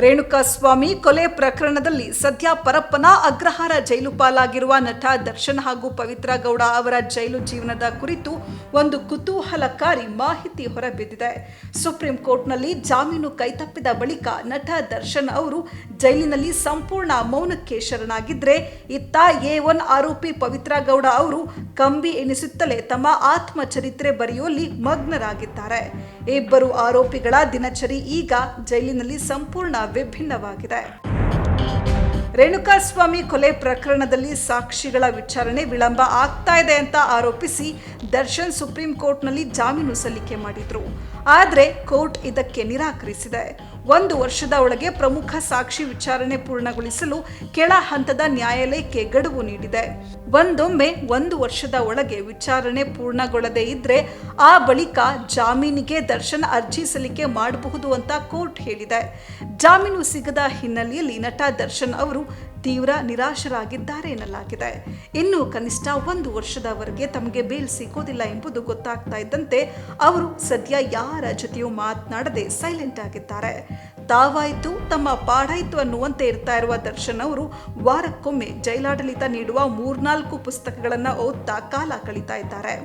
ರೇಣುಕಾಸ್ವಾಮಿ ಕೊಲೆ ಪ್ರಕರಣದಲ್ಲಿ ಸದ್ಯ ಪರಪ್ಪನ ಅಗ್ರಹಾರ ಜೈಲು ಪಾಲಾಗಿರುವ ನಟ ದರ್ಶನ್ ಹಾಗೂ ಪವಿತ್ರ ಗೌಡ ಅವರ ಜೈಲು ಜೀವನದ ಕುರಿತು ಒಂದು ಕುತೂಹಲಕಾರಿ ಮಾಹಿತಿ ಹೊರಬಿದ್ದಿದೆ. ಸುಪ್ರೀಂ ಕೋರ್ಟ್ನಲ್ಲಿ ಜಾಮೀನು ಕೈತಪ್ಪಿದ ಬಳಿಕ ನಟ ದರ್ಶನ್ ಅವರು ಜೈಲಿನಲ್ಲಿ ಸಂಪೂರ್ಣ ಮೌನಕ್ಕೆ ಶರಣಾಗಿದ್ರೆ, ಇತ್ತ A1 ಆರೋಪಿ ಪವಿತ್ರ ಗೌಡ ಅವರು ಕಂಬಿ ಎಣಿಸುತ್ತಲೇ ತಮ್ಮ ಆತ್ಮಚರಿತ್ರೆ ಬರೆಯುವಲ್ಲಿ ಮಗ್ನರಾಗಿದ್ದಾರೆ. ಇಬ್ಬರು ಆರೋಪಿಗಳ ದಿನಚರಿ ಈಗ ಜೈಲಿನಲ್ಲಿ ಸಂಪೂರ್ಣ ವಿಭಿನ್ನವಾಗಿದೆ. ರೇಣುಕಾಸ್ವಾಮಿ ಕೊಲೆ ಪ್ರಕರಣದಲ್ಲಿ ಸಾಕ್ಷಿಗಳ ವಿಚಾರಣೆ ವಿಳಂಬ ಆಗ್ತಾ ಇದೆ ಅಂತ ಆರೋಪಿಸಿ ದರ್ಶನ್ ಸುಪ್ರೀಂ ಕೋರ್ಟ್ನಲ್ಲಿ ಜಾಮೀನು ಸಲ್ಲಿಕೆ ಮಾಡಿದ್ರು. ಆದರೆ ಕೋರ್ಟ್ ಇದಕ್ಕೆ ನಿರಾಕರಿಸಿದೆ. 1 ವರ್ಷದ ಒಳಗೆ ಪ್ರಮುಖ ಸಾಕ್ಷಿ ವಿಚಾರಣೆ ಪೂರ್ಣಗೊಳಿಸಲು ಕೆಳ ಹಂತದ ನ್ಯಾಯಾಲಯಕ್ಕೆ ಗಡುವು ನೀಡಿದೆ. ಒಂದೊಮ್ಮೆ 1 ವರ್ಷದ ಒಳಗೆ ವಿಚಾರಣೆ ಪೂರ್ಣಗೊಳ್ಳದೇ ಇದ್ರೆ ಆ ಬಳಿಕ ಜಾಮೀನಿಗೆ ದರ್ಶನ್ ಅರ್ಜಿ ಸಲ್ಲಿಕೆ ಮಾಡಬಹುದು ಅಂತ ಕೋರ್ಟ್ ಹೇಳಿದೆ. ಜಾಮೀನು ಸಿಗದ ಹಿನ್ನೆಲೆಯಲ್ಲಿ ನಟ ದರ್ಶನ್ ಅವರು ತೀವ್ರ ನಿರಾಶರಾಗಿದ್ದಾರೆ ಎನ್ನಲಾಗಿದೆ. ಇನ್ನು ಕನಿಷ್ಠ 1 ವರ್ಷದವರೆಗೆ ತಮಗೆ ಬೇಲ್ ಸಿಗೋದಿಲ್ಲ ಎಂಬುದು ಗೊತ್ತಾಗ್ತಾ ಇದ್ದಂತೆ ಅವರು ಸದ್ಯ ಯಾರ ಜೊತೆಯೂ ಮಾತನಾಡದೆ ಸೈಲೆಂಟ್ ಆಗಿದ್ದಾರೆ. ತಾವಾಯ್ತು ತಮ್ಮ ಪಾಡಾಯ್ತು ಅನ್ನುವಂತೆ ಇರ್ತಾ ಇರುವ ದರ್ಶನ್ ಅವರು ವಾರಕ್ಕೊಮ್ಮೆ ಜೈಲಾಡಳಿತ ನೀಡುವ 3-4 ಪುಸ್ತಕಗಳನ್ನು ಓದ್ತಾ ಕಾಲ ಕಳೀತಾ ಇದ್ದಾರೆ.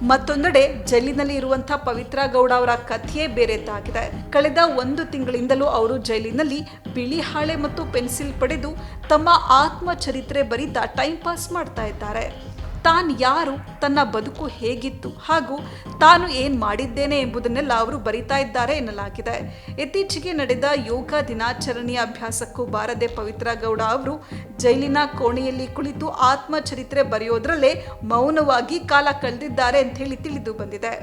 ಮತ್ತೊಂದೆಡೆ ಜೈಲಿನಲ್ಲಿ ಇರುವಂತಹ ಪವಿತ್ರ ಗೌಡ ಅವರ ಕಥೆಯೇ ಬೇರೆದ್ದಾಗಿದೆ. ಕಳೆದ 1 ತಿಂಗಳಿಂದಲೂ ಅವರು ಜೈಲಿನಲ್ಲಿ ಬಿಳಿ ಹಾಳೆ ಮತ್ತು ಪೆನ್ಸಿಲ್ ಪಡೆದು ತಮ್ಮ ಆತ್ಮಚರಿತ್ರೆ ಬರೀತಾ ಟೈಮ್ ಪಾಸ್ ಮಾಡ್ತಾ ಇದ್ದಾರೆ. ತಾನು ಯಾರು, ತನ್ನ ಬದುಕು ಹೇಗಿತ್ತು ಹಾಗೂ ತಾನು ಏನು ಮಾಡಿದ್ದೇನೆ ಎಂಬುದನ್ನೆಲ್ಲ ಅವರು ಬರಿತಾ ಇದ್ದಾರೆ ಎನ್ನಲಾಗಿದೆ. ಇತ್ತೀಚೆಗೆ ನಡೆದ ಯೋಗ ದಿನಾಚರಣೆಯ ಅಭ್ಯಾಸಕ್ಕೂ ಬಾರದೆ ಪವಿತ್ರ ಗೌಡ ಅವರು ಜೈಲಿನ ಕೋಣೆಯಲ್ಲಿ ಕುಳಿತು ಆತ್ಮಚರಿತ್ರೆ ಬರೆಯೋದ್ರಲ್ಲೇ ಮೌನವಾಗಿ ಕಾಲ ಕಳೆದಿದ್ದಾರೆ ಅಂತ ಹೇಳಿ ತಿಳಿದು ಬಂದಿದೆ.